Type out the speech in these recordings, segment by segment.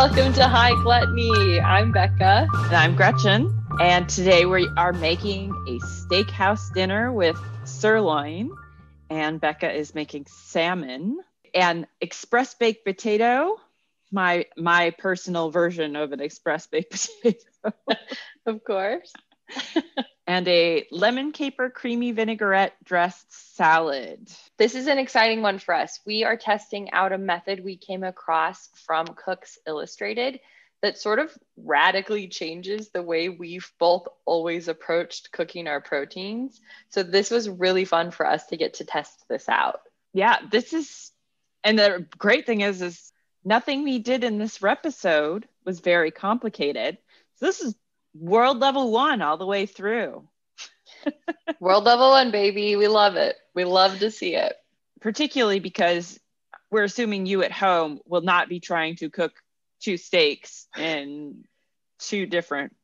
Welcome to High Gluttony. I'm Becca. And I'm Gretchen. And today we are making a steakhouse dinner with sirloin. And Becca is making salmon and express baked potato. My personal version of an express baked potato. Of course. And a lemon caper creamy vinaigrette dressed salad. This is an exciting one for us. We are testing out a method we came across from Cooks Illustrated that sort of radically changes the way we've both always approached cooking our proteins. So this was really fun for us to get to test this out. Yeah, and the great thing is nothing we did in this episode was very complicated. So this is world level one all the way through. World level one, baby. We love it. We love to see it. Particularly because we're assuming you at home will not be trying to cook two steaks in two different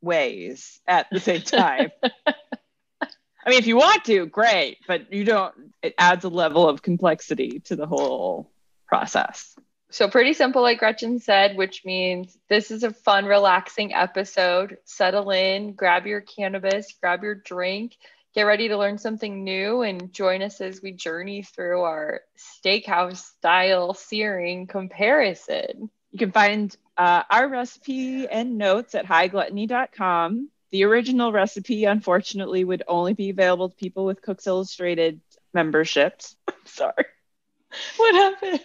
ways at the same time. I mean, if you want to, great, but you don't. It adds a level of complexity to the whole process. So pretty simple, like Gretchen said, which means this is a fun, relaxing episode. Settle in, grab your cannabis, grab your drink, get ready to learn something new, and join us as we journey through our steakhouse style searing comparison. You can find our recipe and notes at highgluttony.com. The original recipe, unfortunately, would only be available to people with Cooks Illustrated memberships. Sorry. What happened?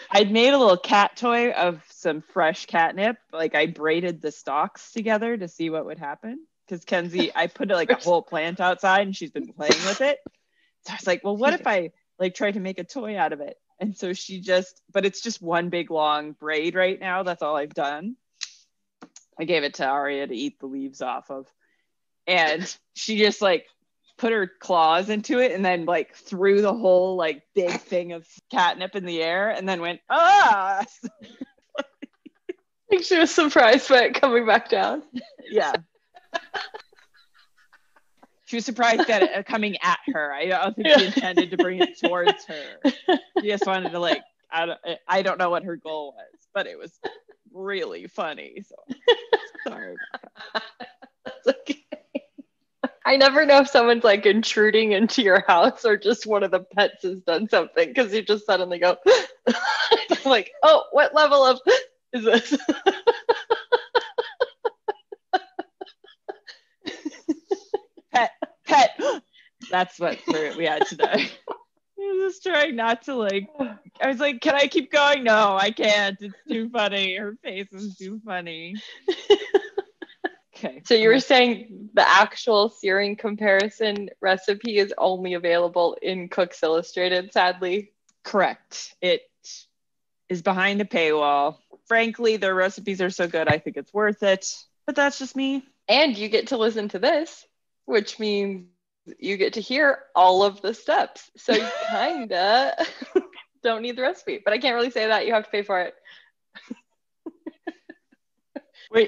I'd made a little cat toy of some fresh catnip. Like I braided the stalks together to see what would happen. Because Kenzie, I put like a whole plant outside and she's been playing with it. So I was like, well, what if I like try to make a toy out of it? And so but it's just one big long braid right now. That's all I've done. I gave it to Aria to eat the leaves off of. And she just like put her claws into it and then like threw the whole like big thing of catnip in the air and then went, ah! I think she was surprised by it coming back down. Yeah. She was surprised at it coming at her. I don't think she intended to bring it towards her. She just wanted to like, I don't know what her goal was, but it was really funny. So sorry. That's okay. I never know if someone's like intruding into your house or just one of the pets has done something because you just suddenly go like, oh, what level of is this? Pet. That's what we had today. I was just trying not to like, I was like, can I keep going? No, I can't. It's too funny. Her face is too funny. Okay. So you were saying the actual searing comparison recipe is only available in Cooks Illustrated, sadly. Correct. It is behind a paywall. Frankly, their recipes are so good, I think it's worth it. But that's just me. And you get to listen to this, which means you get to hear all of the steps. So you kinda don't need the recipe. But I can't really say that. You have to pay for it.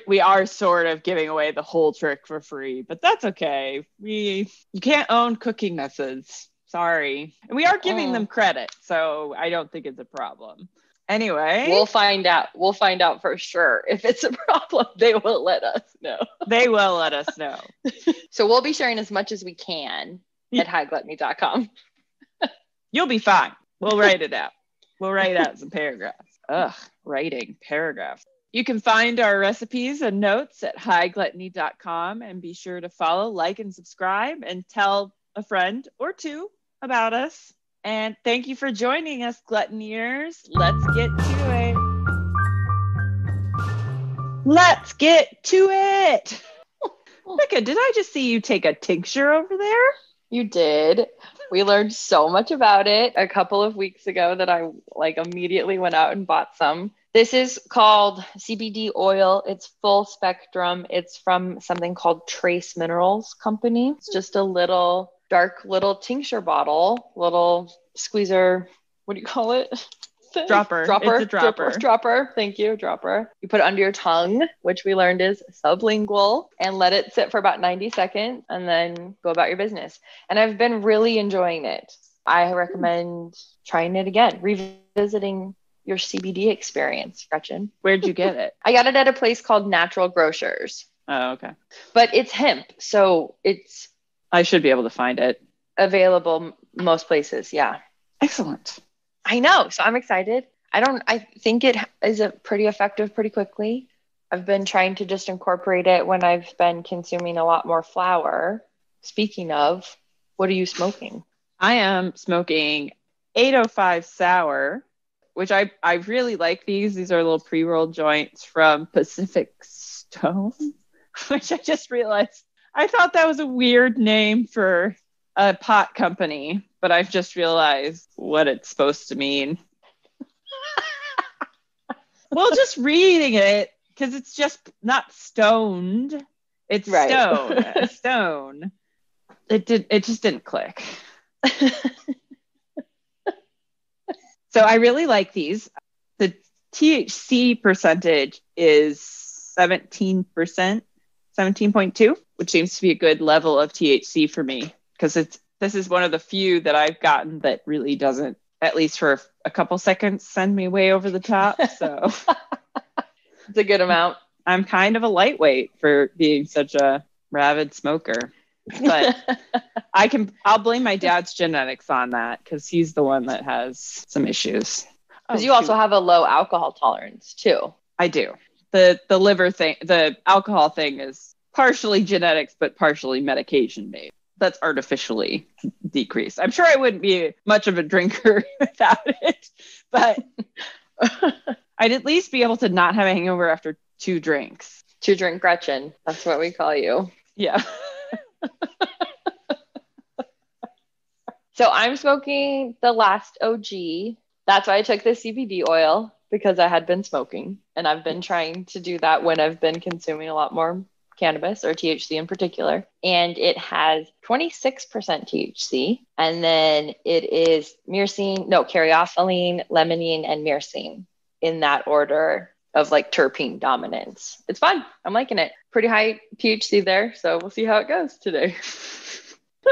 We are sort of giving away the whole trick for free, but that's okay. You can't own cooking methods. Sorry. And we are giving them credit, so I don't think it's a problem. Anyway. We'll find out. We'll find out for sure. If it's a problem, they will let us know. They will let us know. So we'll be sharing as much as we can at highgluttony.com. You'll be fine. We'll write it out. We'll write out some paragraphs. Writing paragraphs. You can find our recipes and notes at highgluttony.com and be sure to follow, like, and subscribe and tell a friend or two about us. And thank you for joining us, Gluttoniers. Let's get to it. Let's get to it. Becca, did I just see you take a tincture over there? You did. We learned so much about it a couple of weeks ago that I like immediately went out and bought some. This is called CBD oil. It's full spectrum. It's from something called Trace Minerals Company. It's just a little dark little tincture bottle, little squeezer. What do you call it? Dropper. It's a dropper. Dropper. Thank you. Dropper. You put it under your tongue, which we learned is sublingual, and let it sit for about 90 seconds and then go about your business. And I've been really enjoying it. I recommend trying it again, revisiting your CBD experience, Gretchen. Where'd you get it? I got it at a place called Natural Grocers. Oh, okay. But it's hemp, so it's I should be able to find it. available most places. Yeah. Excellent. I know. So I'm excited. I think it is a pretty effective pretty quickly. I've been trying to just incorporate it when I've been consuming a lot more flour. Speaking of, what are you smoking? I am smoking 805 sour, which I really like these. These are little pre-rolled joints from Pacific Stone, which I just realized. I thought that was a weird name for a pot company, but I've just realized what it's supposed to mean. Well, just reading it, because it's just not stoned. It's Right. Stone. It just didn't click. So I really like these. The THC percentage is 17%, 17.2, which seems to be a good level of THC for me, because this is one of the few that I've gotten that really doesn't, at least for a couple seconds, send me way over the top. So it's a good amount. I'm kind of a lightweight for being such a rabid smoker. But I'll blame my dad's genetics on that, because he's the one that has some issues. Because you also have a low alcohol tolerance too. I do. The liver thing, the alcohol thing is partially genetics, but partially medication based. That's artificially decreased. I'm sure I wouldn't be much of a drinker without it, but I'd at least be able to not have a hangover after 2 drinks. 2 drink Gretchen. That's what we call you. Yeah. So I'm smoking the last OG. That's why I took the CBD oil, because I had been smoking, and I've been trying to do that when I've been consuming a lot more cannabis, or THC in particular. And it has 26% THC. And then it is caryophyllene, limonene, and myrcene in that order of like terpene dominance. It's fun. I'm liking it. Pretty high THC there. So we'll see how it goes today.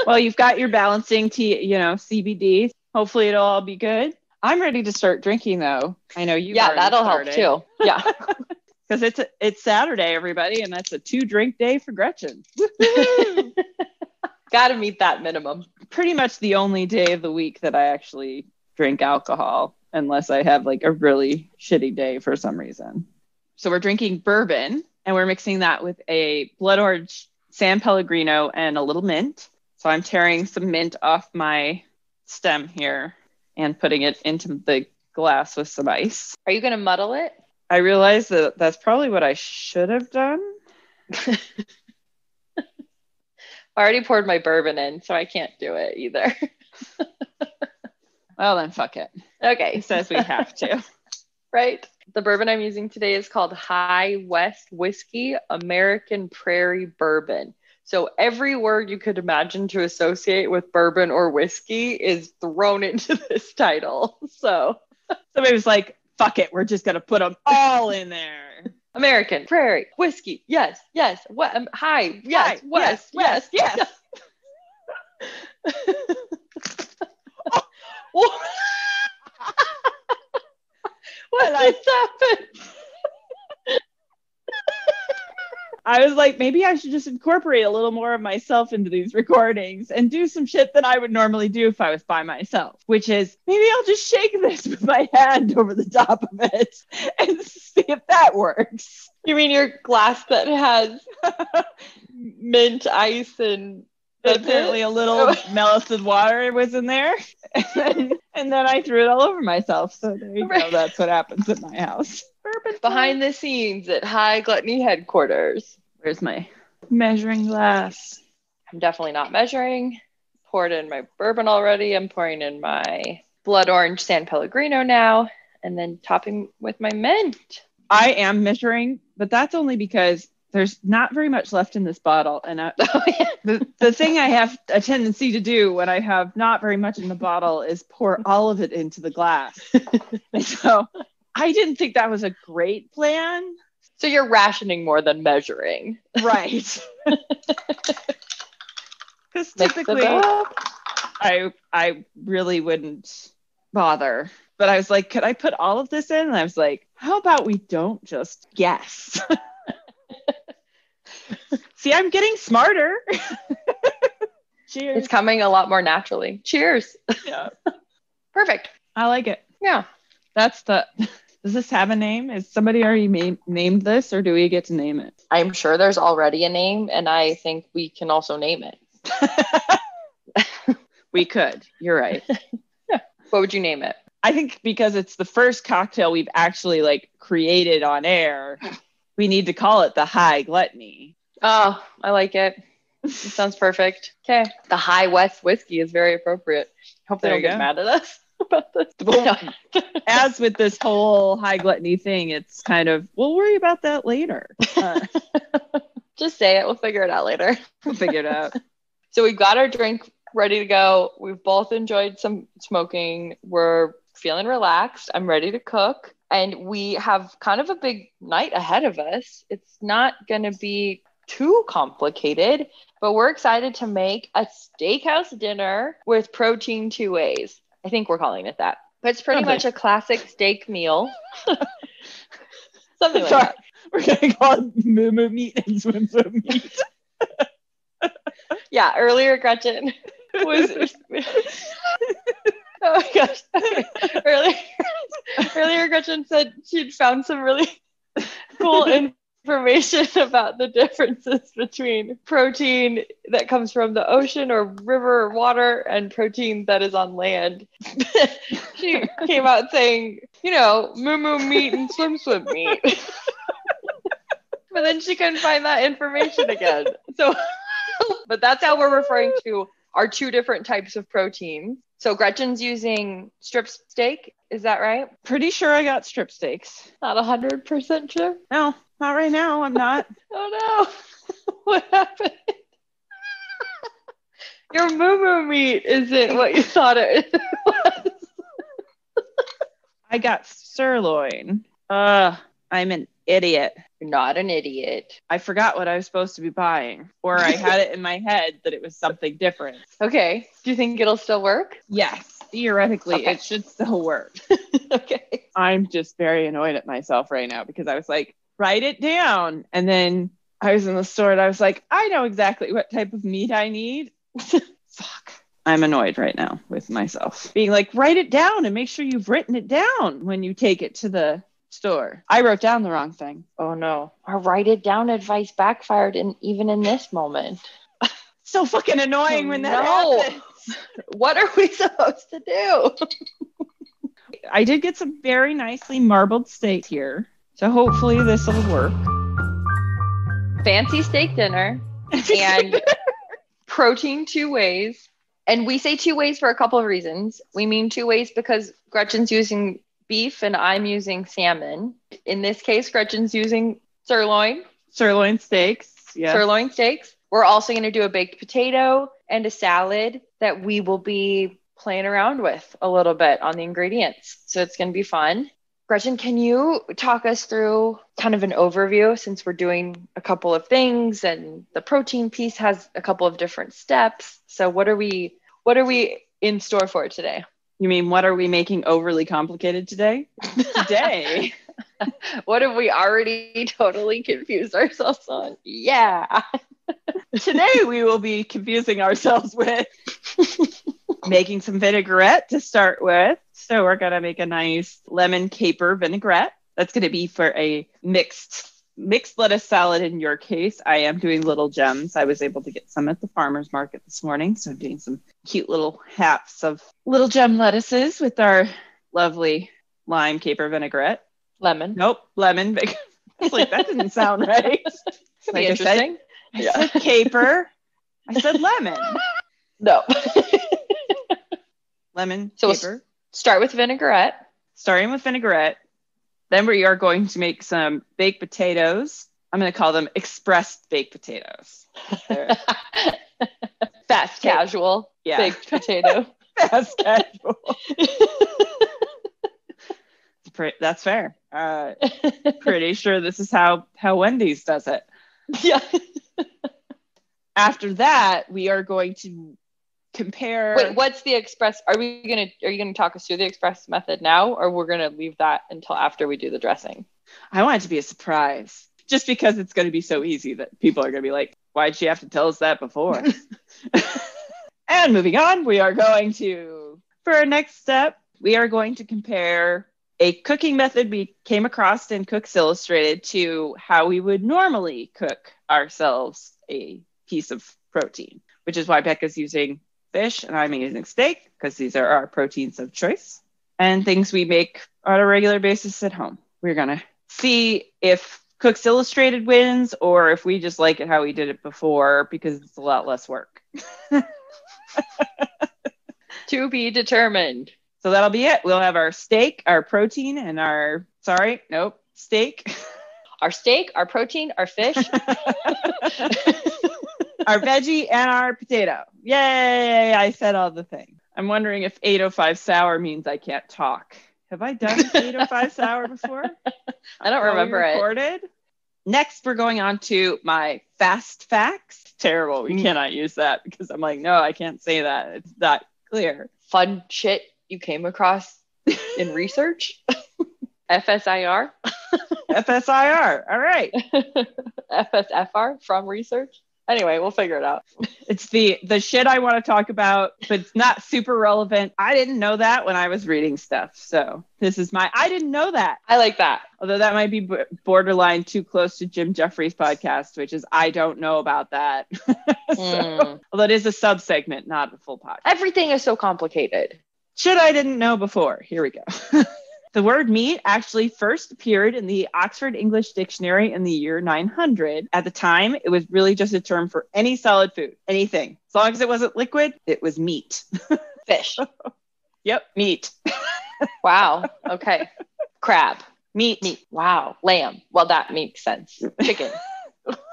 Well, you've got your balancing CBD. Hopefully it'll all be good. I'm ready to start drinking though. I know you. Yeah, that'll help too. Yeah. Because it's Saturday, everybody, and that's a 2-drink day for Gretchen. Got to meet that minimum. Pretty much the only day of the week that I actually drink alcohol, unless I have like a really shitty day for some reason. So we're drinking bourbon, and we're mixing that with a blood orange San Pellegrino and a little mint. So I'm tearing some mint off my stem here and putting it into the glass with some ice. Are you going to muddle it? I realized that that's probably what I should have done. I already poured my bourbon in, so I can't do it either. Well, then fuck it. Okay. It says we have to. Right. The bourbon I'm using today is called High West Whiskey American Prairie Bourbon. So every word you could imagine to associate with bourbon or whiskey is thrown into this title. So somebody was like, fuck it, we're just going to put them all in there. American Prairie Whiskey. Yes, yes. What? High. Yes, Hi, West. Yes, yes. Yes. What just happened? I was like, maybe I should just incorporate a little more of myself into these recordings and do some shit that I would normally do if I was by myself, which is maybe I'll just shake this with my hand over the top of it and see if that works. You mean your glass that has mint ice and apparently a little melted water was in there, and then I threw it all over myself. So there you go. That's what happens at my house. Behind the scenes at High Gluttony headquarters. Where's my measuring glass? I'm definitely not measuring. Poured in my bourbon already. I'm pouring in my blood orange San Pellegrino now, and then topping with my mint. I am measuring, but that's only because there's not very much left in this bottle. And the thing I have a tendency to do when I have not very much in the bottle is pour all of it into the glass. So I didn't think that was a great plan. So you're rationing more than measuring. Right. Because typically I really wouldn't bother. But I was like, could I put all of this in? And I was like, how about we don't just guess? See, I'm getting smarter. Cheers. It's coming a lot more naturally. Cheers. Yeah. Perfect. I like it. Yeah. Does this have a name? Is somebody already named this, or do we get to name it? I'm sure there's already a name, and I think we can also name it. We could. You're right. Yeah. What would you name it? I think because it's the first cocktail we've actually like created on air, we need to call it the High Gluttony. Oh, I like it. It sounds perfect. Okay. The High West whiskey is very appropriate. Hope they don't get mad at us about this. Well, as with this whole High Gluttony thing, it's kind of, we'll worry about that later. Just say it. We'll figure it out later. We'll figure it out. So we've got our drink ready to go. We've both enjoyed some smoking. We're feeling relaxed. I'm ready to cook. And we have kind of a big night ahead of us. It's not going to be too complicated, but we're excited to make a steakhouse dinner with protein two ways. I think we're calling it that. But it's pretty much a classic steak meal. Something like that. We're going to call it moo meat and swim meat. Yeah, earlier Gretchen was... Oh my gosh. Earlier Gretchen said she'd found some really cool information about the differences between protein that comes from the ocean or river or water and protein that is on land. She came out saying, moo meat and swim meat. But then she couldn't find that information again. But that's how we're referring to our two different types of protein. So Gretchen's using strip steak. Is that right? Pretty sure I got strip steaks. Not 100% sure? No, not right now. I'm not. Oh no. What happened? Your moo meat isn't what you thought it was. I got sirloin. I'm an idiot. You're not an idiot. I forgot what I was supposed to be buying, or I had it in my head that it was something different. Okay. Do you think it'll still work? Yes. Theoretically, It should still work. Okay. I'm just very annoyed at myself right now because I was like, write it down. And then I was in the store and I was like, I know exactly what type of meat I need. Fuck. I'm annoyed right now with myself. Being like, write it down and make sure you've written it down when you take it to the store. I wrote down the wrong thing. Oh no. Our write it down advice backfired even in this moment. So fucking annoying when that happens. What are we supposed to do? I did get some very nicely marbled steak here. So hopefully this will work. Fancy steak dinner and protein two ways. And we say two ways for a couple of reasons. We mean two ways because Gretchen's using beef and I'm using salmon. In this case, Gretchen's using sirloin. Sirloin steaks. Yeah. Sirloin steaks. We're also going to do a baked potato and a salad that we will be playing around with a little bit on the ingredients. So it's going to be fun. Gretchen, can you talk us through kind of an overview since we're doing a couple of things and the protein piece has a couple of different steps? So what are we in store for today? You mean, what are we making overly complicated today? Today. What have we already totally confused ourselves on? Yeah. Today we will be confusing ourselves with making some vinaigrette to start with. So we're going to make a nice lemon caper vinaigrette. That's going to be for a mixed lettuce salad in your case. I am doing little gems. I was able to get some at the farmer's market this morning. So I'm doing some cute little halves of little gem lettuces with our lovely lime caper vinaigrette. Lemon. Nope, lemon. I was like, that didn't sound right. Could be interesting. I said caper. I said lemon. No. Lemon, so caper. We'll start with vinaigrette. Starting with vinaigrette. Then we are going to make some baked potatoes. I'm going to call them express baked potatoes. Fast casual baked potato. Fast casual. That's fair. Pretty sure this is how Wendy's does it. Yeah. After that, we are going to compare. Wait, what's the express? Are you gonna talk us through the express method now, or we're gonna leave that until after we do the dressing? I want it to be a surprise, just because it's going to be so easy that people are going to be like, why'd she have to tell us that before? And moving on, we are going to, for our next step, we are going to compare a cooking method we came across in Cooks Illustrated to how we would normally cook ourselves a piece of protein, which is why Becca's using fish and I'm using steak, because these are our proteins of choice and things we make on a regular basis at home. We're going to see if Cooks Illustrated wins or if we just like it how we did it before, because it's a lot less work. To be determined. So that'll be it. We'll have our steak, our protein, and steak. Our steak, our protein, our fish. Our veggie, and our potato. Yay! I said all the things. I'm wondering if 805 sour means I can't talk. Have I done 805 sour before? I don't remember it. Next, we're going on to my fast facts. Terrible. We cannot use that because I'm like, no, I can't say that. It's not clear. Fun shit you came across in research. FSIR. FSIR. All right. FSFR from research. Anyway, we'll figure it out. It's the shit I want to talk about, but it's not super relevant. I didn't know that when I was reading stuff. So this is I didn't know that. I like that. Although that might be borderline too close to Jim Jeffries' podcast, which is I don't know about that. Although it is a sub-segment, not a full podcast. Everything is so complicated. Shit I didn't know before. Here we go. The word meat actually first appeared in the Oxford English Dictionary in the year 900. At the time, it was really just a term for any solid food, anything. As long as it wasn't liquid, it was meat. Fish. Yep, meat. Wow. Okay. Crab. Meat. Wow. Lamb. Well, that makes sense. Chicken.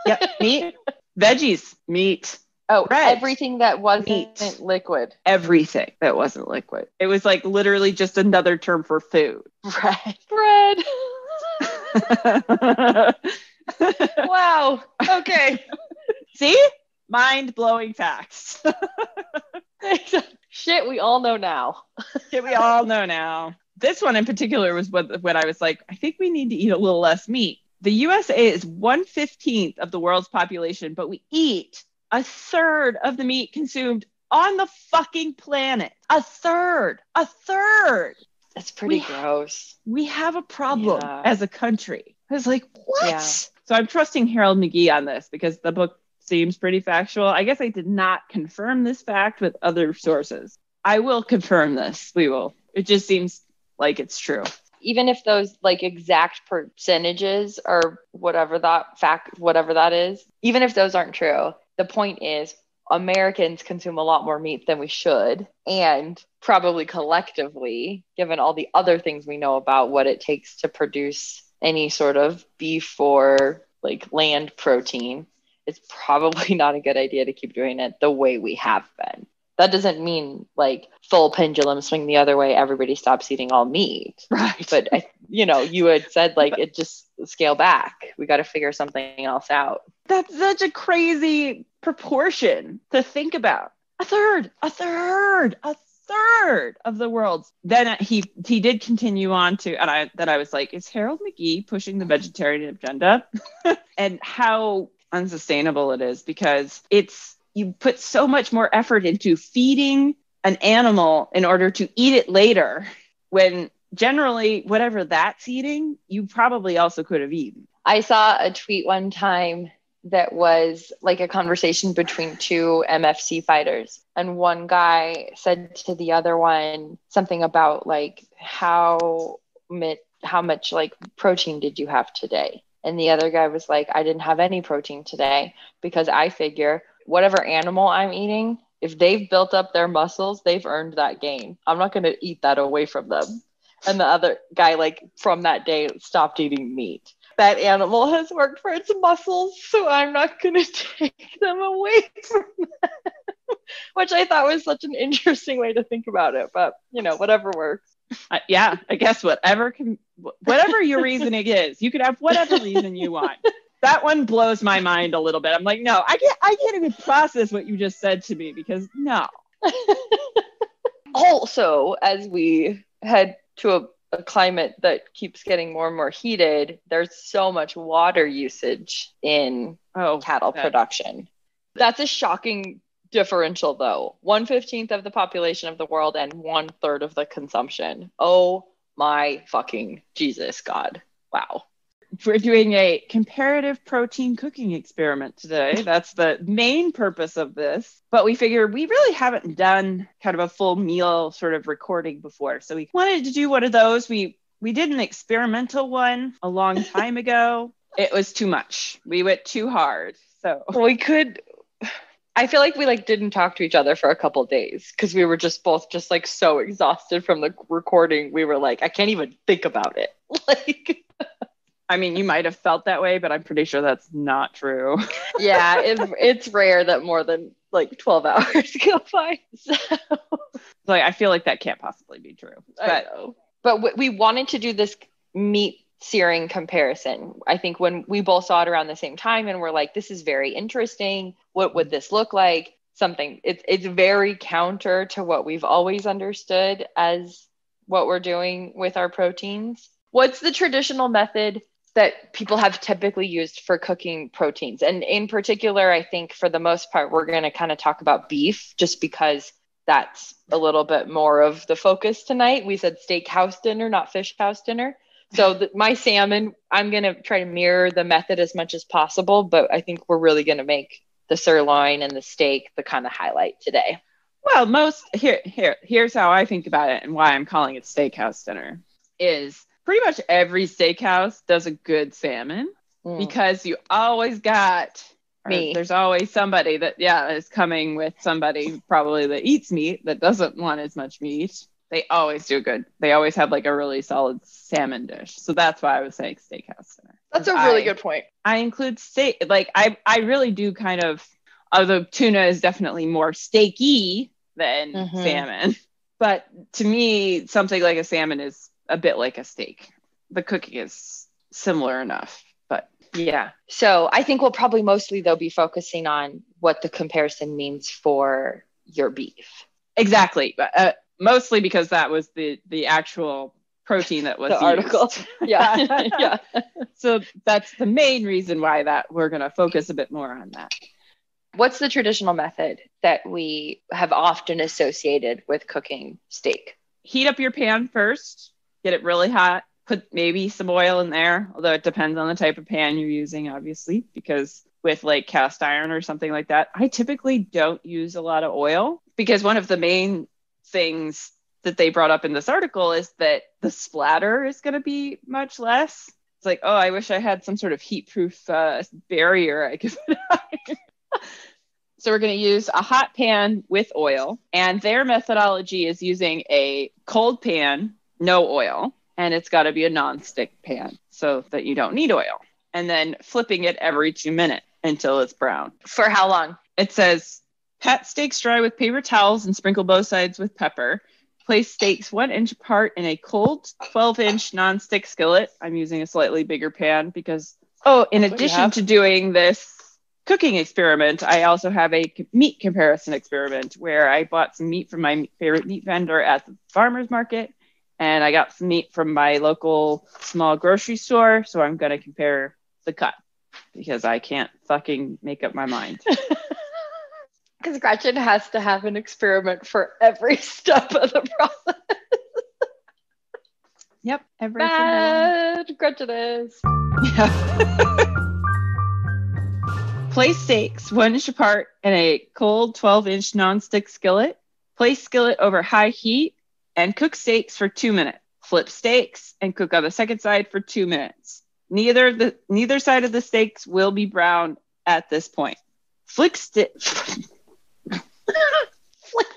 Yep, meat. Veggies. Meat. Oh, bread. Everything that wasn't meat. Liquid. Everything that wasn't liquid. It was like literally just another term for food. Bread. Wow. Okay. See? Mind-blowing facts. Shit we all know now. Shit we all know now. This one in particular was when I was like, I think we need to eat a little less meat. The USA is 1/15 of the world's population, but we eat 1/3 of the meat consumed on the fucking planet. 1/3. 1/3. That's pretty gross. We have a problem as a country. I was like, what? Yeah. So I'm trusting Harold McGee on this because the book seems pretty factual. I guess I did not confirm this fact with other sources. I will confirm this. We will. It just seems like it's true. Even if those like exact percentages or whatever that is, even if those aren't true, the point is Americans consume a lot more meat than we should, and probably collectively, given all the other things we know about what it takes to produce any sort of beef or like land protein, it's probably not a good idea to keep doing it the way we have been. That doesn't mean like full pendulum swing the other way, everybody stops eating all meat. Right. But, you had said like it just scale back. We got to figure something else out. That's such a crazy proportion to think about. 1/3 of the world's. Then he did continue on to, and I was like, is Harold McGee pushing the vegetarian agenda? And how unsustainable it is, because you put so much more effort into feeding an animal in order to eat it later, when generally whatever that's eating, you probably also could have eaten. I saw a tweet one time that was like a conversation between two MFC fighters. And one guy said to the other one something about like, how much like protein did you have today? And the other guy was like, I didn't have any protein today because I figure whatever animal I'm eating, if they've built up their muscles, they've earned that gain. I'm not going to eat that away from them. And the other guy, like from that day, stopped eating meat. That animal has worked for its muscles, so I'm not going to take them away from them. Which I thought was such an interesting way to think about it. But, whatever works. Yeah, I guess whatever your reasoning is, you could have whatever reason you want. That one blows my mind a little bit. I'm like, no, I can't even process what you just said to me, because no. Also, as we head to a climate that keeps getting more and more heated, there's so much water usage in cattle production. That's a shocking differential, though. 1/15 of the population of the world and 1/3 of the consumption. Oh my fucking Jesus God. Wow. We're doing a comparative protein cooking experiment today. That's the main purpose of this. But we figured we really haven't done kind of a full meal sort of recording before. So we wanted to do one of those. We did an experimental one a long time ago. It was too much. We went too hard. So I feel like we didn't talk to each other for a couple of days because we were just both so exhausted from the recording. We were like, I can't even think about it. I mean, you might have felt that way, but I'm pretty sure that's not true. Yeah, it's rare that more than 12 hours go by. So. I feel like that can't possibly be true. I know. But we wanted to do this meat searing comparison. I think when we both saw it around the same time and we're like, this is very interesting. What would this look like? It's very counter to what we've always understood as what we're doing with our proteins. What's the traditional method that people have typically used for cooking proteins? And in particular, I think for the most part, we're going to kind of talk about beef just because that's a little bit more of the focus tonight. We said steakhouse dinner, not fish house dinner. So my salmon, I'm going to try to mirror the method as much as possible, but I think we're really going to make the sirloin and the steak the kind of highlight today. Well, here's how I think about it and why I'm calling it steakhouse dinner is pretty much every steakhouse does a good salmon because you always got me. There's always somebody that is coming with somebody probably that eats meat that doesn't want as much meat. They always do good. They always have a really solid salmon dish. So that's why I was saying steakhouse dinner. That's a really good point. I include steak. I really do kind of, although tuna is definitely more steaky than salmon. But to me, something like a salmon is a bit like a steak. The cooking is similar enough, but yeah. So I think we'll probably mostly though be focusing on what the comparison means for your beef. Exactly. Mostly because that was the actual protein that was the article. Yeah. Yeah. So that's the main reason why that we're going to focus a bit more on that. What's the traditional method that we have often associated with cooking steak? Heat up your pan first, get it really hot, put maybe some oil in there, although it depends on the type of pan you're using, obviously, because with cast iron or something like that, I typically don't use a lot of oil because one of the main things that they brought up in this article is that the splatter is going to be much less. It's I wish I had some sort of heat-proof barrier I could put on. So we're going to use a hot pan with oil, and their methodology is using a cold pan, no oil, and it's got to be a non-stick pan so that you don't need oil. And then flipping it every 2 minutes until it's brown. For how long? It says, pat steaks dry with paper towels and sprinkle both sides with pepper. Place steaks 1 inch apart in a cold 12-inch non-stick skillet. I'm using a slightly bigger pan because, in addition to doing this cooking experiment, I also have a meat comparison experiment where I bought some meat from my favorite meat vendor at the farmer's market, and I got some meat from my local small grocery store, so I'm going to compare the cut because I can't fucking make up my mind. Because Gretchen has to have an experiment for every step of the process. Yep, every Bad Gretchen is. Yeah. Place steaks 1 inch apart in a cold 12-inch non-stick skillet. Place skillet over high heat and cook steaks for 2 minutes. Flip steaks and cook on the second side for 2 minutes. Neither side of the steaks will be brown at this point. Flick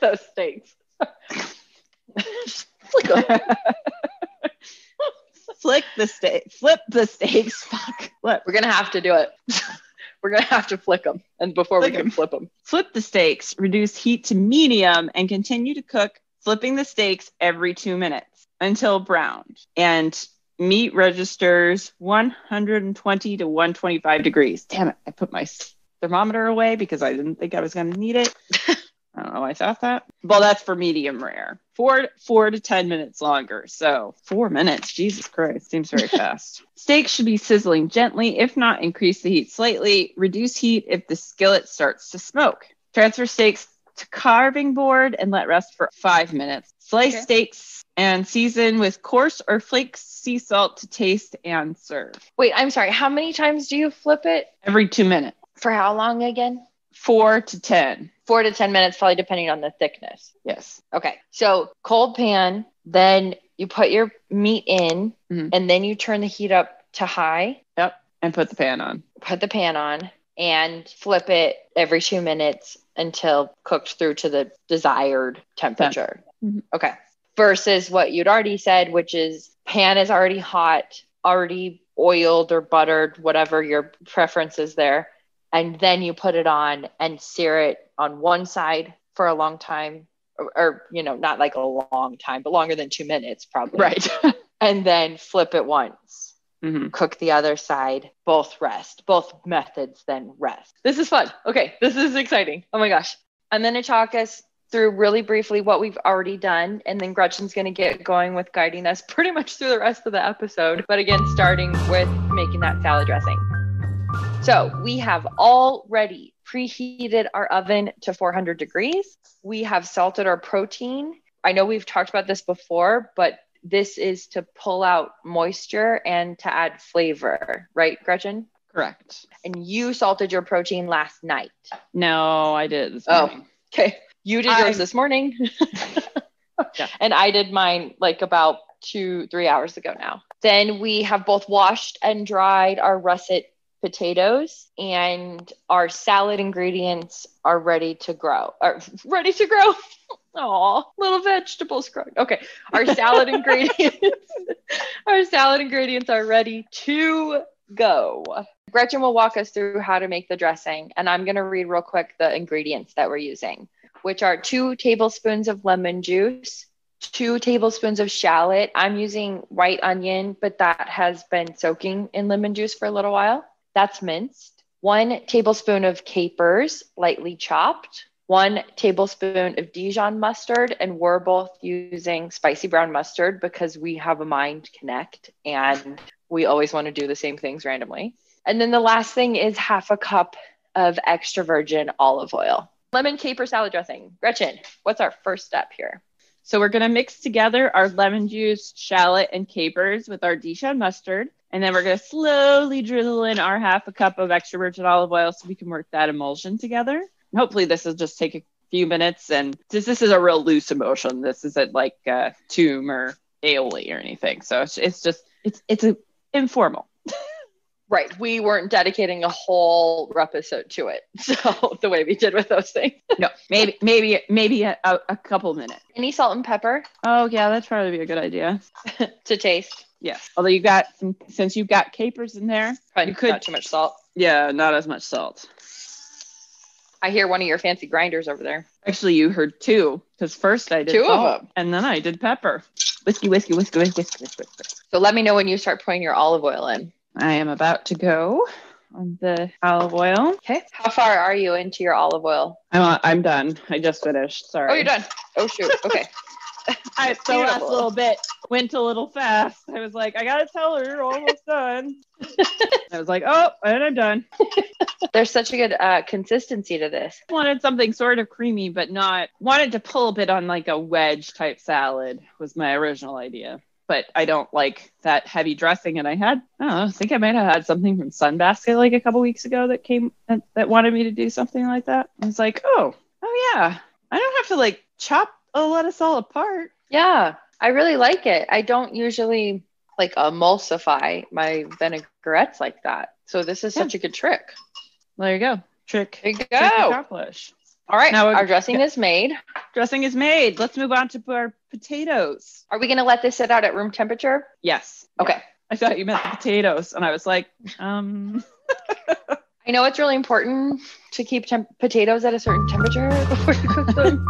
those steaks. Flick them. Flip the steaks. Fuck. Flip. We're gonna have to do it. We're going to have to flick them we can flip them. Flip the steaks, reduce heat to medium, and continue to cook, flipping the steaks every 2 minutes until browned. And meat registers 120 to 125 degrees. Damn it, I put my thermometer away because I didn't think I was going to need it. I don't know why I thought that. Well, that's for medium rare. 4 to 10 minutes longer. So 4 minutes. Jesus Christ. Seems very fast. Steak should be sizzling gently. If not, increase the heat slightly. Reduce heat if the skillet starts to smoke. Transfer steaks to carving board and let rest for 5 minutes. Slice steaks and season with coarse or flake sea salt to taste and serve. Wait, I'm sorry. How many times do you flip it? Every 2 minutes. For how long again? 4 to 10. 4 to 10 minutes, probably depending on the thickness. Yes. Okay. So cold pan, then you put your meat in, and then you turn the heat up to high. Yep. And put the pan on. Put the pan on and flip it every 2 minutes until cooked through to the desired temperature. Okay. Versus what you'd already said, which is pan is already hot, already oiled or buttered, whatever your preference is there. And then you put it on and sear it on one side for a long time, or not like a long time, but longer than 2 minutes probably. Right. And then flip it once. Cook the other side, both methods then rest. This is fun. Okay, this is exciting. Oh my gosh. I'm going to talk us through really briefly what we've already done, and then Gretchen's going to get going with guiding us pretty much through the rest of the episode. But again, starting with making that salad dressing. So we have already preheated our oven to 400 degrees. We have salted our protein. I know we've talked about this before, but this is to pull out moisture and to add flavor, right, Gretchen? Correct. And you salted your protein last night. No, I did this morning. Oh, okay. You did yours this morning. Yeah. And I did mine like about 2-3 hours ago now. Then we have both washed and dried our russet potatoes, and our salad ingredients are ready to grow. Aw, little vegetables growing. Okay. Our salad ingredients are ready to go. Gretchen will walk us through how to make the dressing, and I'm going to read real quick the ingredients that we're using, which are 2 tablespoons of lemon juice, 2 tablespoons of shallot. I'm using white onion, but that has been soaking in lemon juice for a little while. That's minced. 1 tablespoon of capers, lightly chopped. 1 tablespoon of Dijon mustard, and we're both using spicy brown mustard because we have a mind connect and we always want to do the same things randomly. And then the last thing is 1/2 cup of extra virgin olive oil. Lemon caper salad dressing. Gretchen, what's our first step here? So we're going to mix together our lemon juice, shallot, and capers with our Dijon mustard. And then we're going to slowly drizzle in our 1/2 cup of extra virgin olive oil so we can work that emulsion together. And hopefully this will just take a few minutes. And this is a real loose emulsion. This isn't like tume or aioli or anything. So it's informal. Right. We weren't dedicating a whole episode to it. So the way we did with those things. No, maybe a couple minutes. Any salt and pepper? Oh yeah, that'd probably be a good idea. To taste. Yes. Although since you've got capers in there, probably you could not too much salt. Yeah, not as much salt. I hear one of your fancy grinders over there. Actually, you heard 2, because first I did 2 salt, of them, and then I did pepper. Whiskey. So let me know when you start putting your olive oil in. I am about to go on the olive oil. Okay. How far are you into your olive oil? I'm done. I just finished. Sorry. Oh, you're done. Oh, shoot. Okay. The last little bit went a little fast. I was like, I gotta tell her you're almost done. I was like, oh, and I'm done. There's such a good consistency to this. Wanted something sort of creamy, but wanted to pull a bit on like a wedge type salad was my original idea. But I don't like that heavy dressing. And I think I might have had something from Sunbasket like a couple weeks ago that wanted me to do something like that. I was like, oh yeah, I don't have to like chop a lettuce all apart. Yeah, I really like it. I don't usually like emulsify my vinaigrettes like that. So this is such a good trick. There you go. Trick. There you go. Trick accomplished. All right, now our dressing is made. Dressing is made. Let's move on to our potatoes. Are we going to let this sit out at room temperature? Yes. Okay. Yeah. I thought you meant the potatoes, and I was like, I know it's really important to keep potatoes at a certain temperature before you cook them.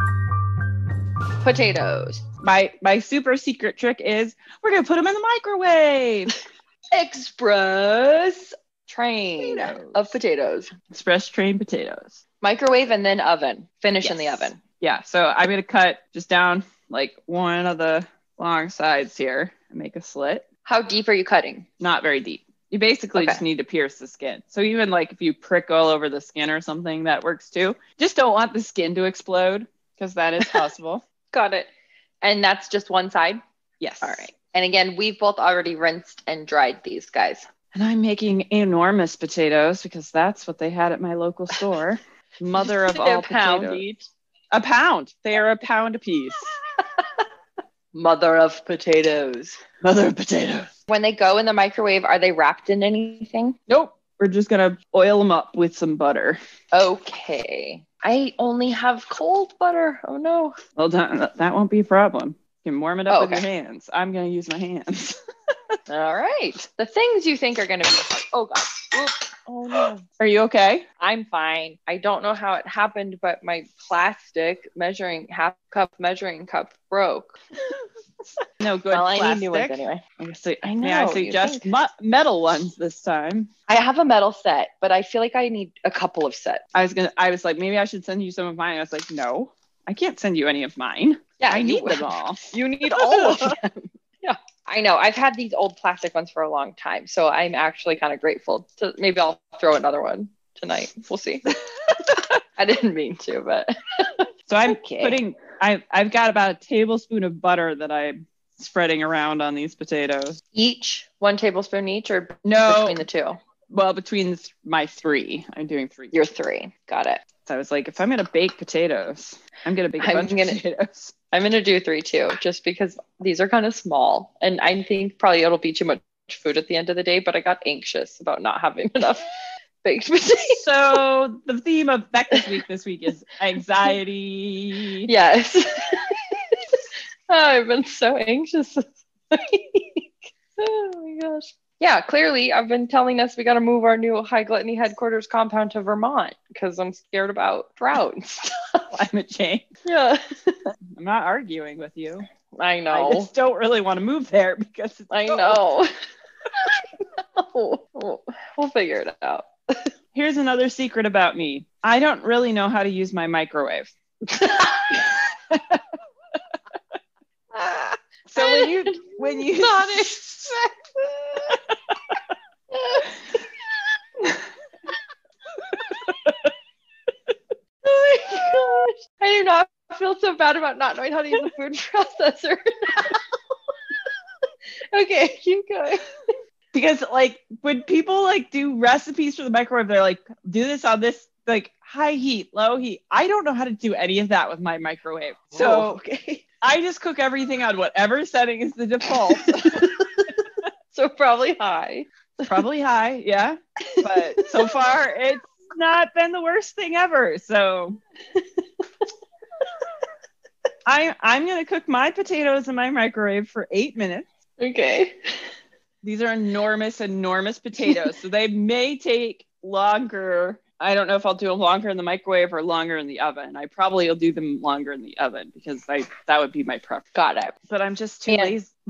Potatoes. My super secret trick is we're going to put them in the microwave. Express train of potatoes. Express train potatoes. Microwave and then oven. Finish in the oven. Yeah, so I'm going to cut just down like one of the long sides here and make a slit. How deep are you cutting? Not very deep. You basically just need to pierce the skin. So even like if you prick all over the skin or something, that works too. Just don't want the skin to explode because that is possible. Got it. And that's just one side? Yes. All right. And again, we've both already rinsed and dried these guys. And I'm making enormous potatoes because that's what they had at my local store. Mother of all pound potatoes. each. A pound. They are a pound a piece. Mother of potatoes. Mother of potatoes. When they go in the microwave, are they wrapped in anything? Nope. We're just going to oil them up with some butter. Okay. I only have cold butter. Oh, no. Well, that won't be a problem. You can warm it up with your hands. I'm going to use my hands. All right. The things you think are going to be hard. Oh, God. Oop. Oh, no. Are you okay? I'm fine. I don't know how it happened, but my plastic half cup measuring cup broke. No good well, plastic. I need new ones anyway. I know. May I suggest metal ones this time? I have a metal set, but I feel like I need a couple of sets. I was like, maybe I should send you some of mine. I was like, no, I can't send you any of mine. Yeah, I need them all. You need all of them. Yeah, I know. I've had these old plastic ones for a long time, so I'm actually kind of grateful. Maybe I'll throw another one tonight. We'll see. I didn't mean to, but so I'm putting. I've got about a tablespoon of butter that I'm spreading around on these potatoes. Each 1 tablespoon each, or no, between the two? Well, between my 3. I'm doing 3. You're 3. Got it. So I was like, if I'm gonna bake potatoes, I'm gonna bake a bunch of potatoes. I'm gonna do 3 too, just because these are kind of small, and I think probably it'll be too much food at the end of the day. But I got anxious about not having enough baked potatoes. So the theme of Becca's week this week is anxiety. Yes. I've been so anxious this week. Oh my gosh. Yeah, clearly I've been telling us we got to move our new high gluttony headquarters compound to Vermont because I'm scared about drought and stuff. Climate change. Yeah. I'm not arguing with you. I know. I just don't really want to move there because it's I know. We'll figure it out. Here's another secret about me. I don't really know how to use my microwave. So when you not it. Oh my gosh. I do not feel so bad about not knowing how to use a food processor now. Okay, keep going. Because like when people like do recipes for the microwave, they're like, do this on this like high heat, low heat. I don't know how to do any of that with my microwave. So I just cook everything on whatever setting is the default. So probably high. Probably high, yeah. But so far it's not been the worst thing ever. So I'm gonna cook my potatoes in my microwave for 8 minutes. Okay. These are enormous potatoes. So they may take longer. I don't know if I'll do them longer in the microwave or longer in the oven. I probably will do them longer in the oven because that would be my preference. Got it. But I'm just too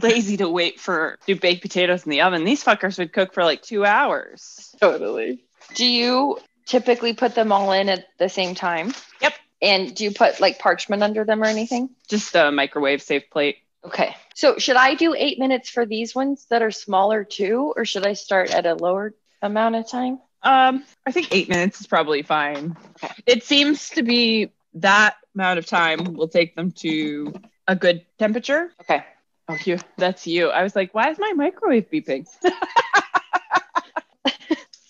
lazy to wait do baked potatoes in the oven. These fuckers would cook for like 2 hours. Totally. Do you typically put them all in at the same time? Yep. And do you put like parchment under them or anything? Just a microwave safe plate. Okay. So should I do 8 minutes for these ones that are smaller too, or should I start at a lower amount of time? I think 8 minutes is probably fine. Okay. It seems to be that amount of time will take them to a good temperature. Okay. Oh, that's you. I was like, why is my microwave beeping?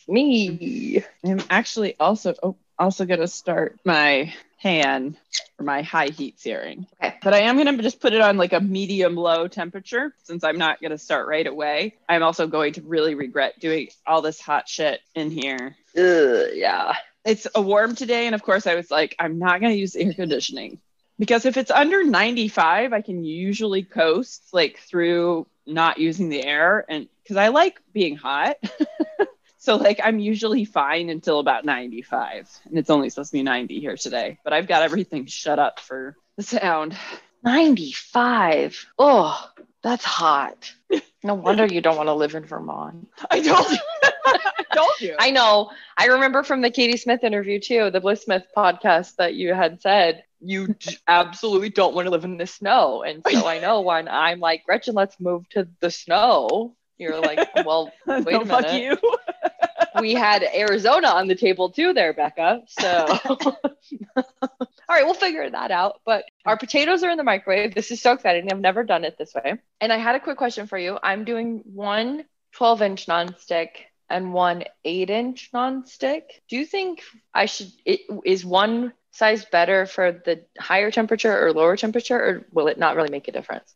Me. I'm actually also going to start my pan for my high heat searing. Okay. But I am going to just put it on like a medium low temperature since I'm not going to start right away. I'm also going to really regret doing all this hot shit in here. Yeah. It's a warm today. And of course I was like, I'm not going to use air conditioning because if it's under 95, I can usually coast like through not using the air. And because I like being hot. So like I'm usually fine until about 95 and it's only supposed to be 90 here today, but I've got everything shut up for the sound. 95. Oh, that's hot. No wonder you don't want to live in Vermont. I told you. I told you. I know. I remember from the Katie Smith interview too, the Bliss Smith podcast, that you had said you absolutely don't want to live in the snow. And so I know when I'm like, Gretchen, let's move to the snow. You're like, well, wait a minute. Fuck you. We had Arizona on the table too there, Becca. So, all right, we'll figure that out. But our potatoes are in the microwave. This is so exciting. I've never done it this way. And I had a quick question for you. I'm doing one 12-inch nonstick and one 8-inch nonstick. Do you think is one size better for the higher temperature or lower temperature, or will it not really make a difference?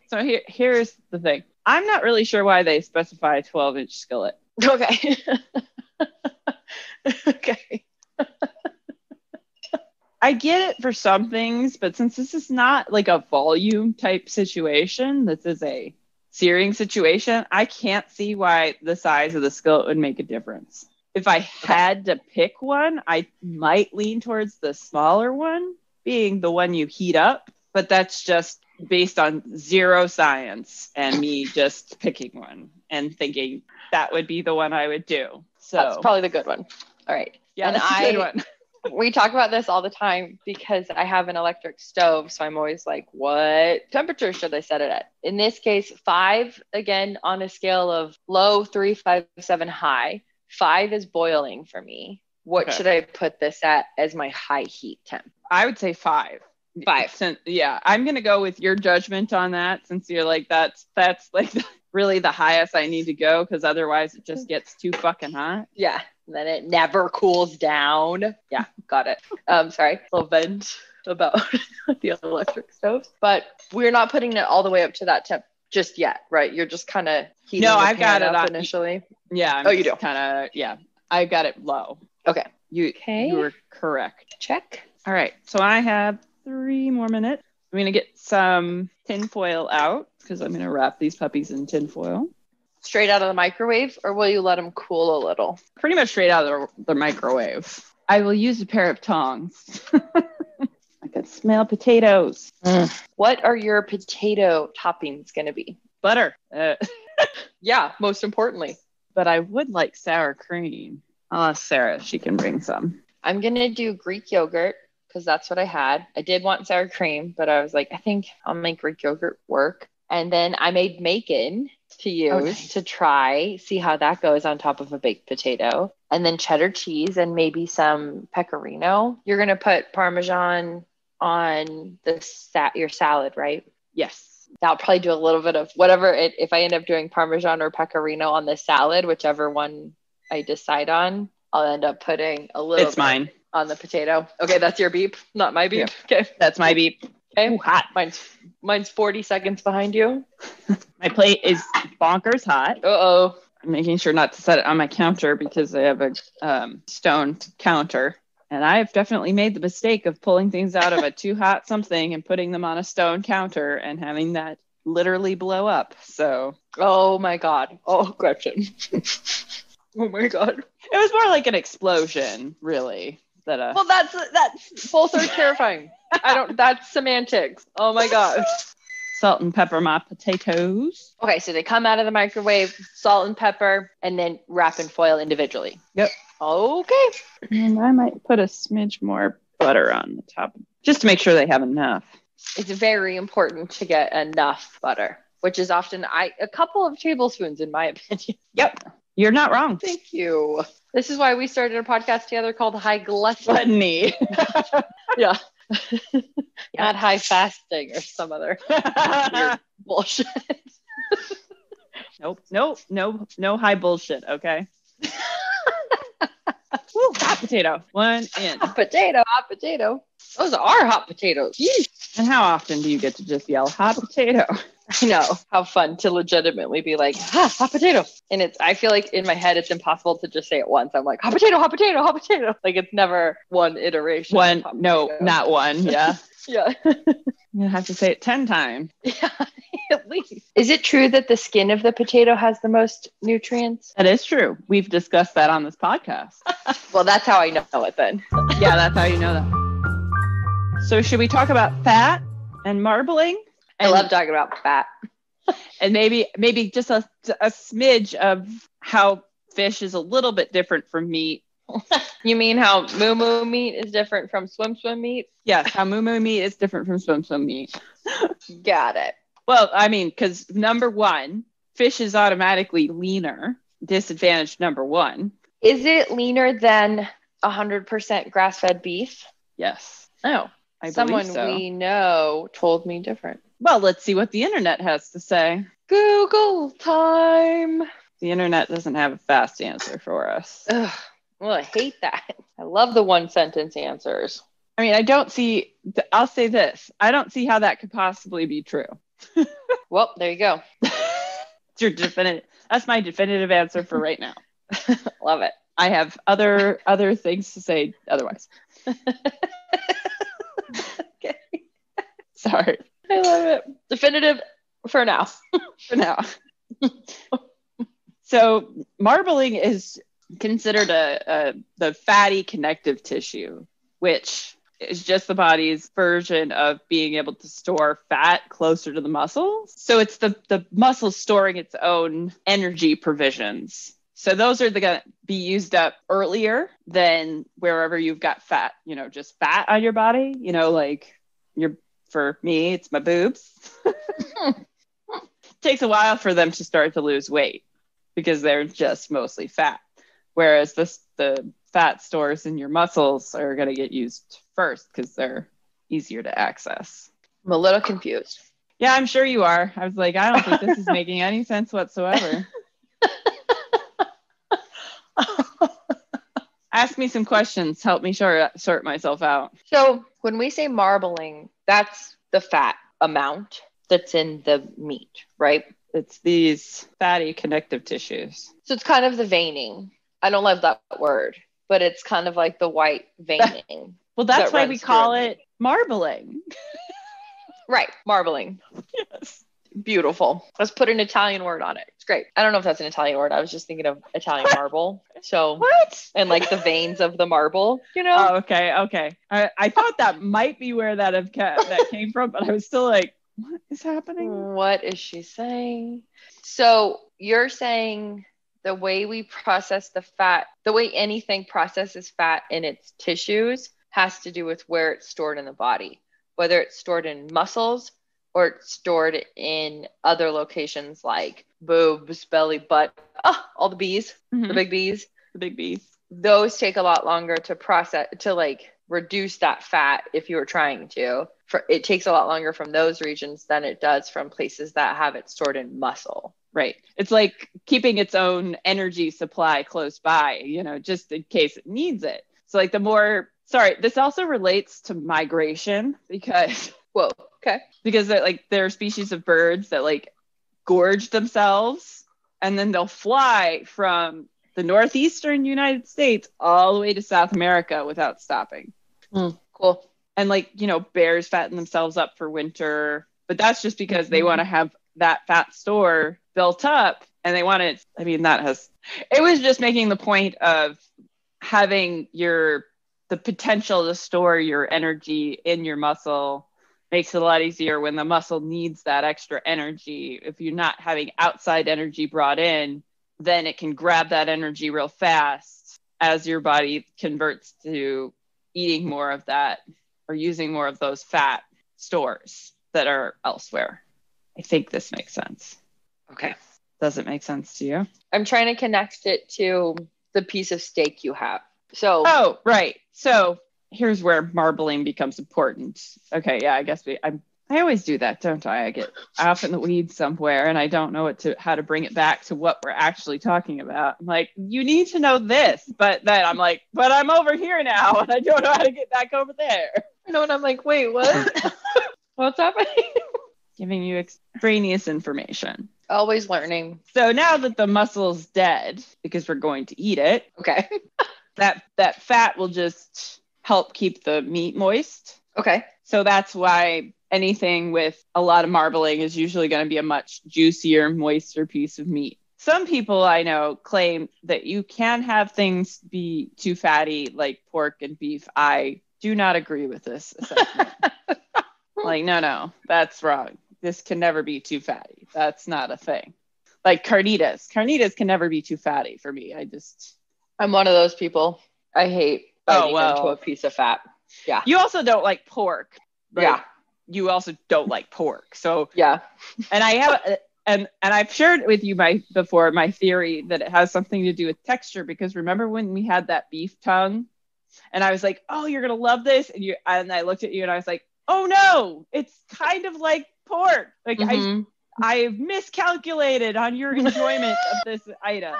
So here's the thing. I'm not really sure why they specify a 12-inch skillet. Okay. Okay. I get it for some things, but since this is not like a volume type situation, this is a searing situation, I can't see why the size of the skillet would make a difference. If I had to pick one, I might lean towards the smaller one, being the one you heat up, but that's just based on zero science and me just picking one and thinking that would be the one I would do. So that's probably the good one. All right. Yeah, and that's a good one. We talk about this all the time because I have an electric stove. So I'm always like, what temperature should I set it at? In this case, 5, again, on a scale of low, 3, 5, 7, high. 5 is boiling for me. What should I put this at as my high heat temp? I would say 5. 5. Yeah, I'm going to go with your judgment on that, since you're like, that's like really the highest I need to go, because otherwise it just gets too fucking hot. Yeah. And then it never cools down. Yeah, got it. Sorry, a little vent about the electric stove. But we're not putting it all the way up to that temp just yet, right? You're just kind of heating I've got it up initially. Yeah. You do? Kind of, yeah. I got it low. Okay. You were correct. Check. All right. So I have 3 more minutes. I'm going to get some tin foil out because I'm going to wrap these puppies in tin foil. Straight out of the microwave, or will you let them cool a little? Pretty much straight out of the microwave. I will use a pair of tongs. I can smell potatoes. What are your potato toppings going to be? Butter. Yeah, most importantly. But I would like sour cream. I'll ask Sarah if she can bring some. I'm going to do Greek yogurt because that's what I had. I did want sour cream, but I was like, I think I'll make Greek yogurt work. And then I made macon to use to try, see how that goes on top of a baked potato. And then cheddar cheese and maybe some pecorino. You're going to put Parmesan on your salad, right? Yes. I'll probably do a little bit of whatever if I end up doing Parmesan or pecorino on the salad, whichever one I decide on, I'll end up putting a little bit mine on the potato. Okay, that's your beep, not my beep. Yeah. Okay. That's my beep. Okay. Ooh, hot. Mine's 40 seconds behind you. My plate is bonkers hot. Uh-oh. I'm making sure not to set it on my counter because I have a stone counter. And I've definitely made the mistake of pulling things out of a too hot something and putting them on a stone counter and having that literally blow up. So. Oh my God. Oh, Gretchen. Oh my God. It was more like an explosion, really. Well, that's both are terrifying. That's semantics. Oh my God. Salt and pepper my potatoes. Okay, so they come out of the microwave, salt and pepper, and then wrap in foil individually. Yep. Okay. And I might put a smidge more butter on the top, just to make sure they have enough. It's very important to get enough butter, which is often a couple of tablespoons in my opinion. Yep. You're not wrong. Thank you. This is why we started a podcast together called High Gluttony. Yeah. Not high fasting or some other weird bullshit. Nope. No high bullshit. Okay. Woo, hot potato. 1 in. Hot potato. Those are hot potatoes. Yeesh. And how often do you get to just yell hot potato? I know. How fun to legitimately be like, hot potato. And I feel like in my head, it's impossible to just say it once. I'm like, hot potato. Like it's never one iteration. Not one. Yeah. Yeah. You have to say it 10 times. Yeah, at least. Is it true that the skin of the potato has the most nutrients? That is true. We've discussed that on this podcast. Well, that's how I know it then. Yeah, that's how you know that. So should we talk about fat and marbling? I love talking about fat. And maybe just a smidge of how fish is a little bit different from meat. You mean how moo meat is different from swim meat? Yes, how moo meat is different from swim meat. Got it. Well, I mean, because number one, fish is automatically leaner. Disadvantage number one. Is it leaner than 100% grass-fed beef? Yes. Oh, someone we know told me different. Well, let's see what the internet has to say. Google time. The internet doesn't have a fast answer for us. Ugh. Well, I hate that. I love the one sentence answers. I mean, I'll say this. I don't see how that could possibly be true. Well, there you go. That's my definitive answer for right now. Love it. I have other things to say otherwise. Okay. Sorry. I love it. Definitive for now. For now. So marbling is considered the fatty connective tissue, which is just the body's version of being able to store fat closer to the muscles. So it's the muscle storing its own energy provisions. So those are going to be used up earlier than wherever you've got fat, just fat on your body, like for me, it's my boobs. Takes a while for them to start to lose weight because they're just mostly fat. Whereas the fat stores in your muscles are going to get used first because they're easier to access. I'm a little confused. Yeah, I'm sure you are. I was like, I don't think this is making any sense whatsoever. Ask me some questions. Help me sort myself out. So when we say marbling, that's the fat amount that's in the meat, right? It's these fatty connective tissues. So it's kind of the veining. I don't love that word, but it's kind of like the white veining. Well, that's why we call it marbling. Right. Marbling. Yes. Beautiful. Let's put an Italian word on it. It's great. I don't know if that's an Italian word. I was just thinking of Italian marble. So what? And like the veins of the marble, Oh, okay. I thought that might be where that came from, but I was still like, what is happening? What is she saying? So you're saying the way we process the fat, the way anything processes fat in its tissues has to do with where it's stored in the body, whether it's stored in muscles or it's stored in other locations like boobs, belly, butt, all the B's, the big B's. The big B's. Those take a lot longer to process, to like reduce that fat if you were trying to. It takes a lot longer from those regions than it does from places that have it stored in muscle. Right. It's like keeping its own energy supply close by, just in case it needs it. So like this also relates to migration because whoa, okay. Because there are species of birds that like gorge themselves and then they'll fly from the northeastern United States all the way to South America without stopping. Cool. And bears fatten themselves up for winter, but that's just because they want to have that fat store built up and they want it. I mean, it was just making the point of having the potential to store your energy in your muscle makes it a lot easier when the muscle needs that extra energy. If you're not having outside energy brought in, then it can grab that energy real fast as your body converts to eating more of that or using more of those fat stores that are elsewhere. I think this makes sense. Okay. Does it make sense to you? I'm trying to connect it to the piece of steak you have. Oh, right. So here's where marbling becomes important. Okay, yeah, I guess I always do that, don't I? I get off in the weeds somewhere and I don't know how to bring it back to what we're actually talking about. I'm like, you need to know this, but then I'm like, but I'm over here now and I don't know how to get back over there. And I'm like, wait, what? What's happening? Giving you extraneous information. Always learning. So now that the muscle's dead, because we're going to eat it, okay, that fat will just help keep the meat moist. Okay. So that's why anything with a lot of marbling is usually going to be a much juicier, moister piece of meat. Some people I know claim that you can have things be too fatty, like pork and beef. I do not agree with this assessment. No, that's wrong. This can never be too fatty. That's not a thing. Like carnitas. Carnitas can never be too fatty for me. I'm one of those people. I hate biting into a piece of fat. Yeah. You also don't like pork. Yeah. You also don't like pork. So yeah. And I have and I've shared with you before my theory that it has something to do with texture, because remember when we had that beef tongue and I was like, "Oh, you're going to love this." And I looked at you and I was like, "Oh no, it's kind of like pork." Like I've miscalculated on your enjoyment of this item.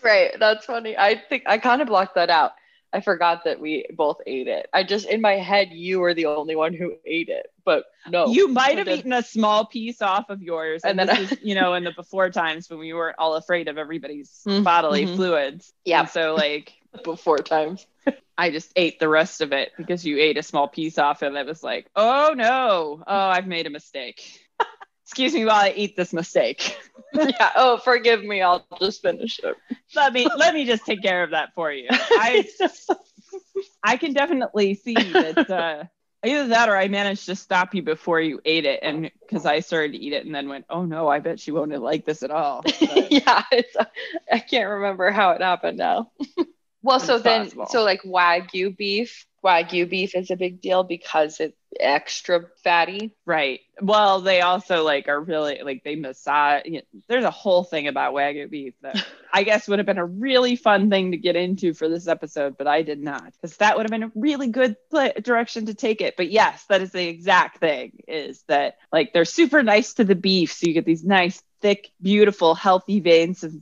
Right. That's funny. I think I kind of blocked that out. I forgot that we both ate it. I just, in my head, you were the only one who ate it, but no. You might have eaten a small piece off of yours. And then, this is, in the before times when we weren't all afraid of everybody's bodily fluids. Yeah. And so before times. I just ate the rest of it because you ate a small piece off and it was like, oh no, I've made a mistake. Excuse me while I eat this mistake. Yeah. Oh, forgive me. I'll just finish it. Let me just take care of that for you. I can definitely see that either that or I managed to stop you before you ate it, and because I started to eat it and then went, oh no, I bet she won't like this at all. But yeah, I can't remember how it happened now. Well, so like Wagyu beef is a big deal because it's extra fatty. Right. Well, they also are really they massage. There's a whole thing about Wagyu beef that I guess would have been a really fun thing to get into for this episode, but I did not, because that would have been a really good direction to take it. But yes, that is the exact thing, is that they're super nice to the beef. So you get these nice, thick, beautiful, healthy veins of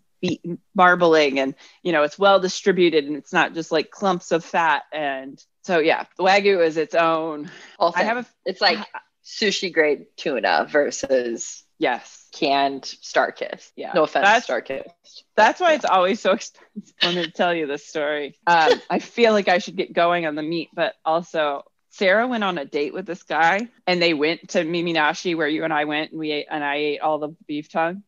marbling, and it's well distributed and it's not just clumps of fat. And so the Wagyu is its own whole thing. It's like sushi grade tuna versus canned Starkist. Yeah, no offense, Starkist. That's why it's always so expensive. I'm going to tell you this story. I feel like I should get going on the meat, but also Sarah went on a date with this guy and they went to Miminashi where you and I went, and I ate all the beef tongue.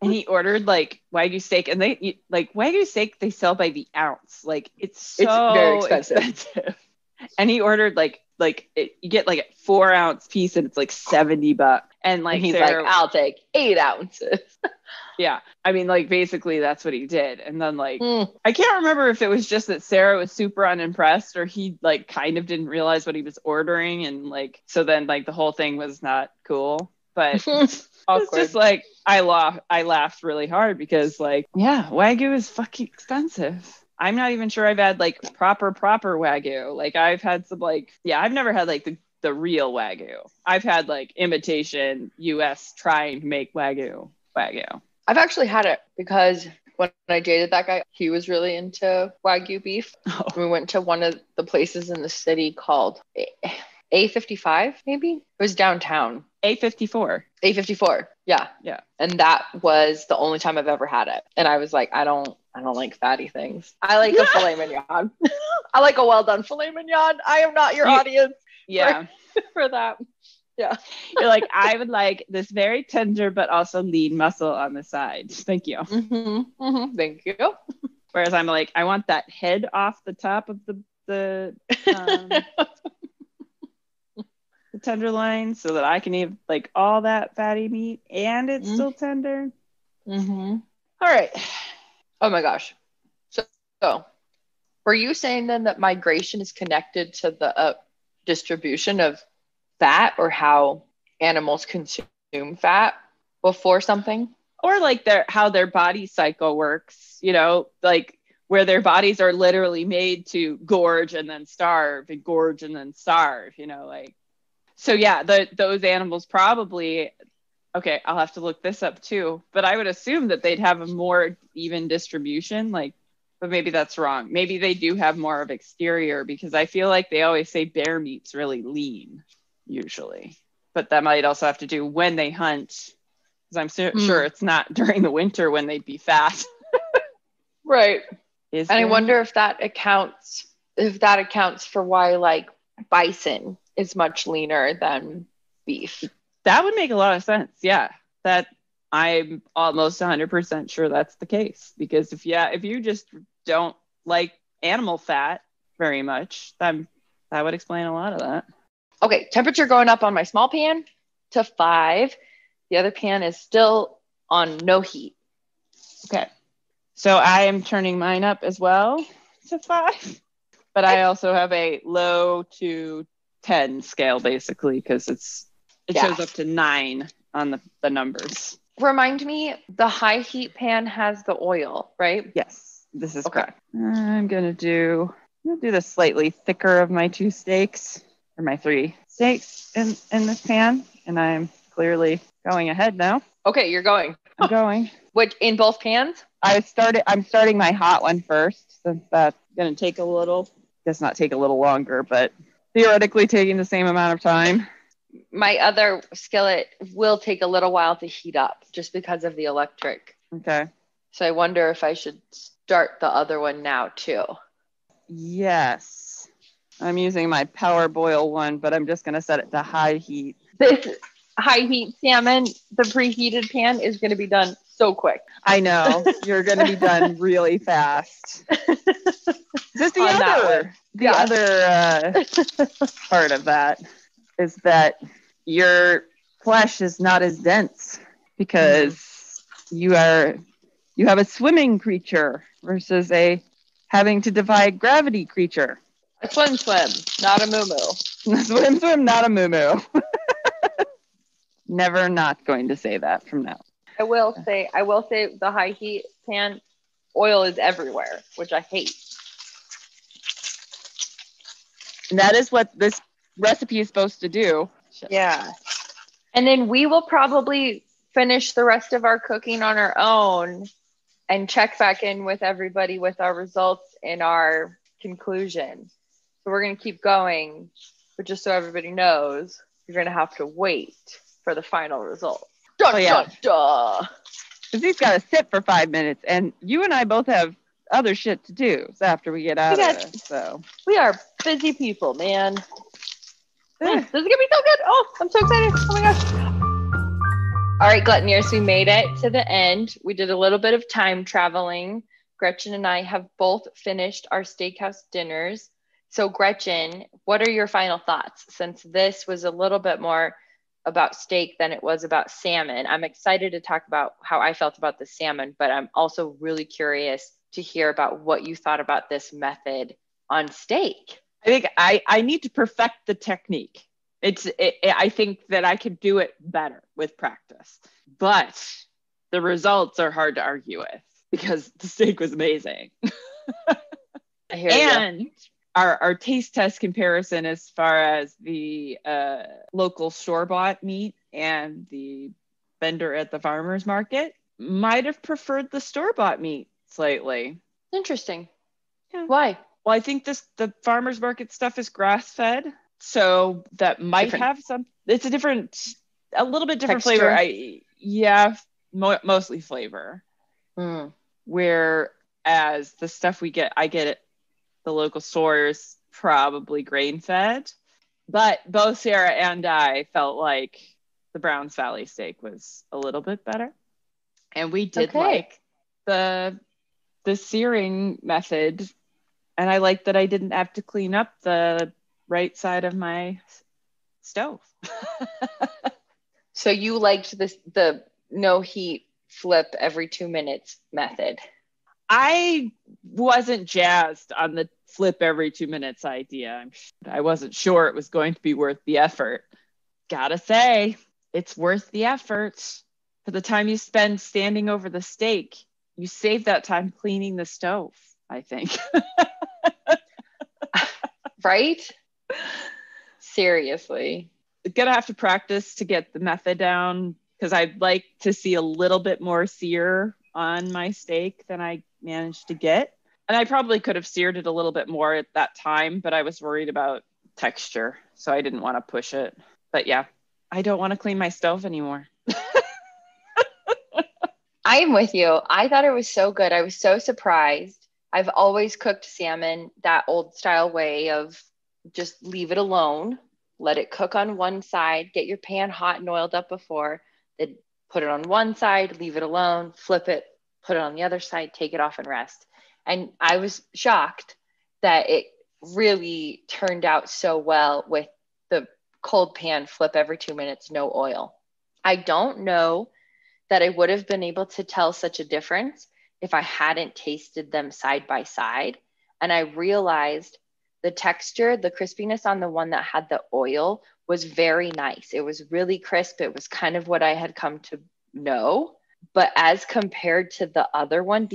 And he ordered Wagyu steak, and Wagyu steak they sell by the ounce. It's very expensive. And he ordered you get a 4-ounce piece and it's $70. And he's Sarah, I'll take 8 ounces. Yeah. I mean, basically that's what he did. And then I can't remember if it was just that Sarah was super unimpressed, or he kind of didn't realize what he was ordering. And so then the whole thing was not cool. But it's just I laughed really hard because Wagyu is fucking expensive. I'm not even sure I've had proper Wagyu. I've had some I've never had the real Wagyu. I've had imitation US trying to make Wagyu. I've actually had it because when I dated that guy, he was really into Wagyu beef. Oh. We went to one of the places in the city called A55, maybe? It was downtown. A54. Yeah. And that was the only time I've ever had it. And I was like, I don't like fatty things. I like a filet mignon. I like a well done filet mignon. I am not your audience. Yeah. For that. Yeah. You're I would like this very tender but also lean muscle on the side. Thank you. Thank you. Whereas I'm I want that head off the top of the tenderloin so that I can eat all that fatty meat and it's still tender. All right. Oh my gosh. So were you saying then that migration is connected to the distribution of fat, or how animals consume fat before something? Or how their body cycle works, where their bodies are literally made to gorge and then starve and gorge and then starve, So those animals probably, okay, I'll have to look this up too, but I would assume that they'd have a more even distribution, but maybe that's wrong. Maybe they do have more of exterior, because I feel like they always say bear meat's really lean, usually. But that might also have to do when they hunt, because I'm sure it's not during the winter when they'd be fat. Right. And I wonder if that accounts for why bison is much leaner than beef. That would make a lot of sense. Yeah. That I'm almost 100% sure that's the case, because if you just don't like animal fat very much, then that would explain a lot of that. Okay, temperature going up on my small pan to 5. The other pan is still on no heat. Okay. So I am turning mine up as well to 5, but I also have a low to 10 scale basically because it shows up to 9 on the numbers. Remind me, the high heat pan has the oil, right? Yes, this is correct. I'm gonna do the slightly thicker of my 2 steaks, or my 3 steaks in this pan, and I'm clearly going ahead now. Okay, you're going. I'm going. Which, in both pans? I'm starting my hot one first, since that's gonna take a little. Does not take a little longer, but theoretically taking the same amount of time. My other skillet will take a little while to heat up just because of the electric. Okay. So I wonder if I should start the other one now too. Yes. I'm using my power boil one, but I'm just going to set it to high heat. This high heat salmon, the preheated pan, is going to be done so quick. I know. You're going to be done really fast. Just the other part of that is that your flesh is not as dense because you have a swimming creature versus a having to defy gravity creature. A swim, not a moo-moo. Swim, not a moo-moo. Never not going to say that from now. I will say the high heat pan, oil is everywhere, which I hate. And that is what this recipe is supposed to do. Yeah. And then we will probably finish the rest of our cooking on our own and check back in with everybody with our results and our conclusion. So we're going to keep going, but just so everybody knows, you're going to have to wait for the final result. Because he's got to sit for 5 minutes, and you and I both have other shit to do after we get out of this. So we are busy people, man. This is gonna be so good. Oh, I'm so excited. Oh my gosh. All right, Gluttoners, we made it to the end. We did a little bit of time traveling. Gretchen and I have both finished our steakhouse dinners. So Gretchen, what are your final thoughts? Since this was a little bit more about steak than it was about salmon, I'm excited to talk about how I felt about the salmon, but I'm also really curious to hear about what you thought about this method on steak. I think I need to perfect the technique. I think that I could do it better with practice, but the results are hard to argue with because the steak was amazing. I hear and our taste test comparison as far as the local store-bought meat and the vendor at the farmer's market might have preferred the store-bought meat slightly. Interesting. Yeah. Why? Well, I think the farmer's market stuff is grass-fed, so that might have some. It's a little bit different texture. Flavor. Mostly flavor. Whereas the stuff I get at the local stores, probably grain-fed. But both Sarah and I felt like the Browns Valley steak was a little bit better, and we did like the searing method. And I like that I didn't have to clean up the right side of my stove. So you liked the no heat flip every 2 minutes method. I wasn't jazzed on the flip every 2 minutes idea. I wasn't sure it was going to be worth the effort. Gotta say, it's worth the effort. For the time you spend standing over the steak, you save that time cleaning the stove, I think. Right? Seriously. Gonna have to practice to get the method down because I'd like to see a little bit more sear on my steak than I managed to get. And I probably could have seared it a little bit more at that time, but I was worried about texture, so I didn't want to push it. But yeah, I don't want to clean my stove anymore. I'm with you. I thought it was so good. I was so surprised. I've always cooked salmon that old style way of just leave it alone, let it cook on one side, get your pan hot and oiled up before, then put it on one side, leave it alone, flip it, put it on the other side, take it off and rest. And I was shocked that it really turned out so well with the cold pan flip every 2 minutes, no oil. I don't know that I would have been able to tell such a difference if I hadn't tasted them side by side. And I realized the texture, the crispiness on the one that had the oil was very nice. It was really crisp. It was kind of what I had come to know. But as compared to the other one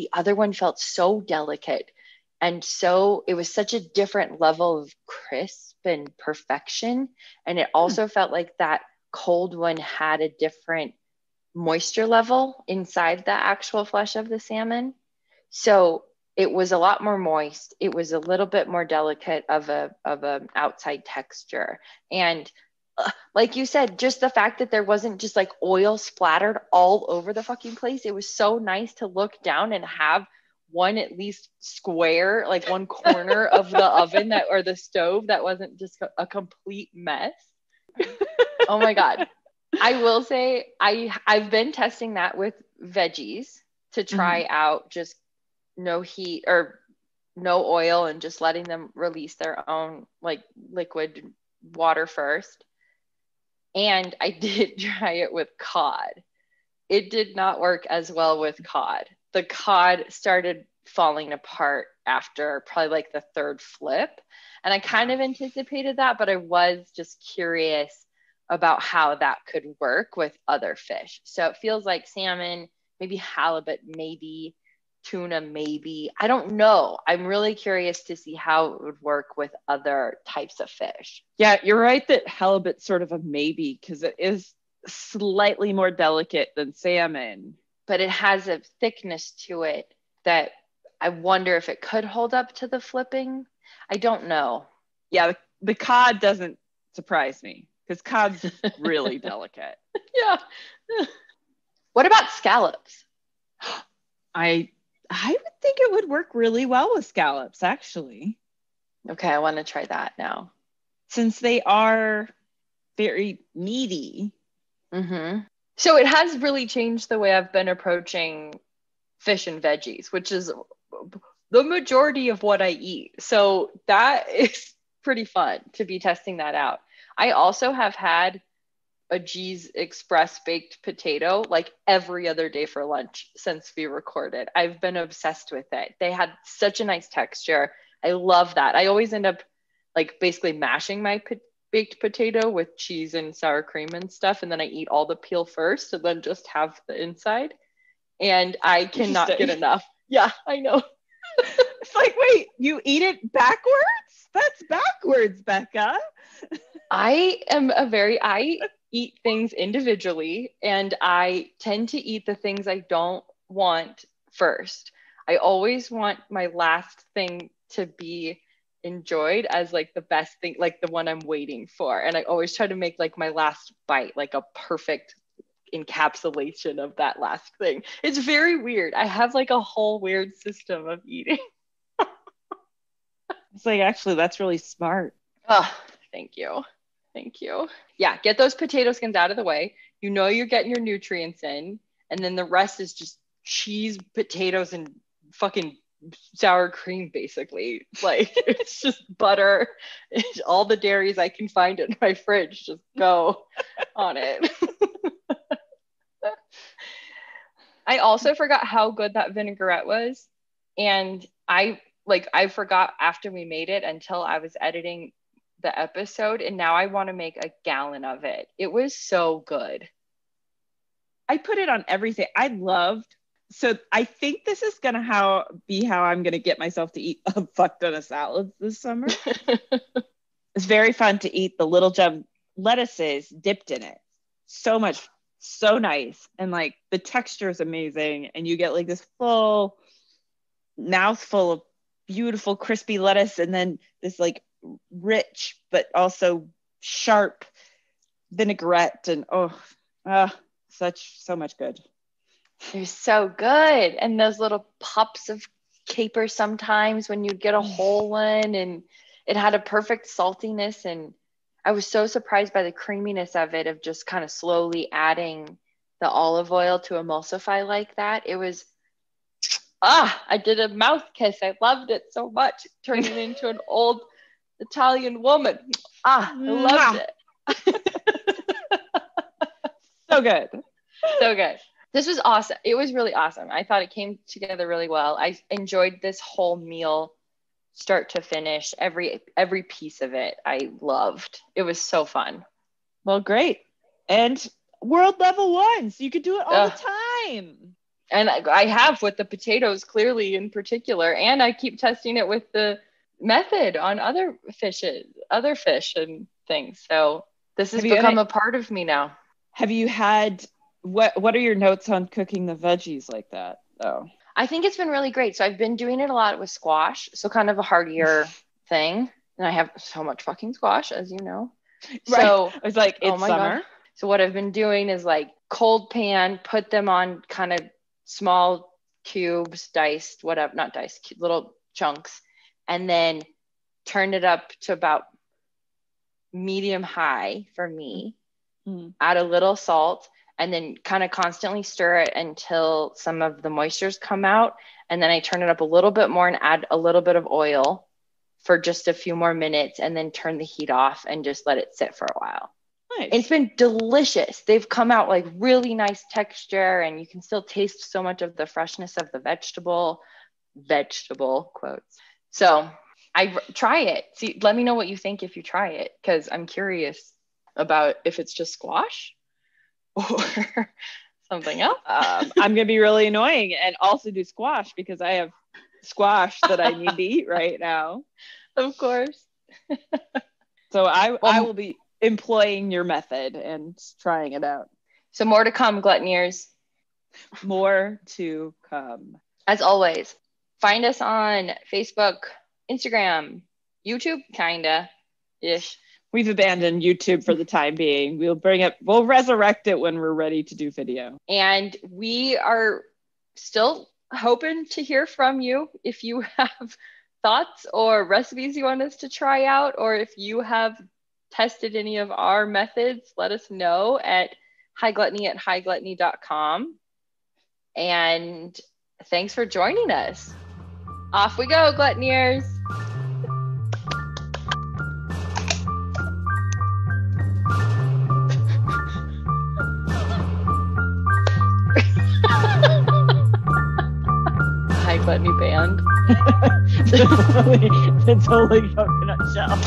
felt so delicate. And so it was such a different level of crisp and perfection. And it also felt like that cold one had a different moisture level inside the actual flesh of the salmon. So it was a lot more moist. It was a little bit more delicate of an outside texture. And like you said, just the fact that there wasn't just like oil splattered all over the fucking place. It was so nice to look down and have one at least square, like one corner of the oven that or the stove that wasn't just a complete mess. Oh my God. I will say I've been testing that with veggies to try out just no heat or no oil and just letting them release their own like liquid water first. And I did try it with cod. It did not work as well with cod. The cod started falling apart after probably like the third flip. And I kind of anticipated that, but I was just curious about how that could work with other fish. So it feels like salmon, maybe halibut, maybe tuna, maybe. I don't know. I'm really curious to see how it would work with other types of fish. Yeah, you're right that halibut's sort of a maybe because it is slightly more delicate than salmon. But it has a thickness to it that I wonder if it could hold up to the flipping. I don't know. Yeah, the cod doesn't surprise me because cod's really delicate. Yeah. What about scallops? I would think it would work really well with scallops, actually. Okay, I want to try that now. Since they are very meaty. Mm-hmm. So it has really changed the way I've been approaching fish and veggies, which is the majority of what I eat. So that is pretty fun to be testing that out. I also have had a G's Express baked potato like every other day for lunch since we recorded. I've been obsessed with it. They had such a nice texture. I love that. I always end up like basically mashing my baked potato with cheese and sour cream and stuff. And then I eat all the peel first and then just have the inside. And I cannot get enough. Yeah, I know. It's like, wait, you eat it backwards? That's backwards, Becca. I eat things individually and I tend to eat the things I don't want first. I always want my last thing to be enjoyed as like the best thing, like the one I'm waiting for. And I always try to make like my last bite like a perfect encapsulation of that last thing. It's very weird. I have like a whole weird system of eating. It's like, actually, that's really smart. Oh, thank you. Thank you. Yeah, get those potato skins out of the way. You know you're getting your nutrients in, and then the rest is just cheese, potatoes, and fucking sour cream, basically. Like, it's just butter. It's all the dairies I can find in my fridge. Just go on it. I also forgot how good that vinaigrette was. And I forgot after we made it until I was editing the episode, and now I want to make a gallon of it. It was so good. I put it on everything. So I think this is gonna be how I'm gonna get myself to eat a fuck ton of salads this summer. It's very fun to eat the little gem lettuces dipped in it. So nice. And like the texture is amazing. And you get like this full mouthful of beautiful crispy lettuce and then this like rich but also sharp vinaigrette and so much good. They're so good. And those little pops of capers sometimes when you'd get a whole one, and it had a perfect saltiness, and I was so surprised by the creaminess of it, of just kind of slowly adding the olive oil to emulsify like that. It was I did a mouth kiss. I loved it so much. Turning into an old Italian woman. I loved it. So good. So good. This was awesome. It was really awesome. I thought it came together really well. I enjoyed this whole meal, start to finish. Every piece of it I loved. It was so fun. Well, great. And world level one, so you could do it all the time. And I have with the potatoes, clearly in particular, and I keep testing it with the method on other fish and things. So this has become a part of me now. Have you had, what are your notes on cooking the veggies like that though? I think it's been really great. So I've been doing it a lot with squash, so kind of a heartier thing. And I have so much fucking squash, as you know. Right. So I was like, it's summer. God. So what I've been doing is like cold pan, put them on kind of small cubes, diced, whatever, not diced, little chunks, and then turn it up to about medium high for me. Add a little salt, and then kind of constantly stir it until some of the moistures come out. And then I turn it up a little bit more and add a little bit of oil for just a few more minutes, and then turn the heat off and just let it sit for a while. Nice. It's been delicious. They've come out like really nice texture, and you can still taste so much of the freshness of the vegetable quotes. So I try it. See, let me know what you think if you try it, because I'm curious about if it's just squash or something else. I'm going to be really annoying and also do squash, because I have squash that I need to eat right now. Of course. So I will be employing your method and trying it out. So more to come, Gluttoniers. More to come. As always, find us on Facebook, Instagram, YouTube, kinda ish. We've abandoned YouTube for the time being. We'll resurrect it when we're ready to do video. And we are still hoping to hear from you if you have thoughts or recipes you want us to try out, or if you have tested any of our methods, let us know at hightgluttony@hightgluttony.com. And thanks for joining us. Off we go, Gluttoniers. High Gluttony Band. It's only coconut shell.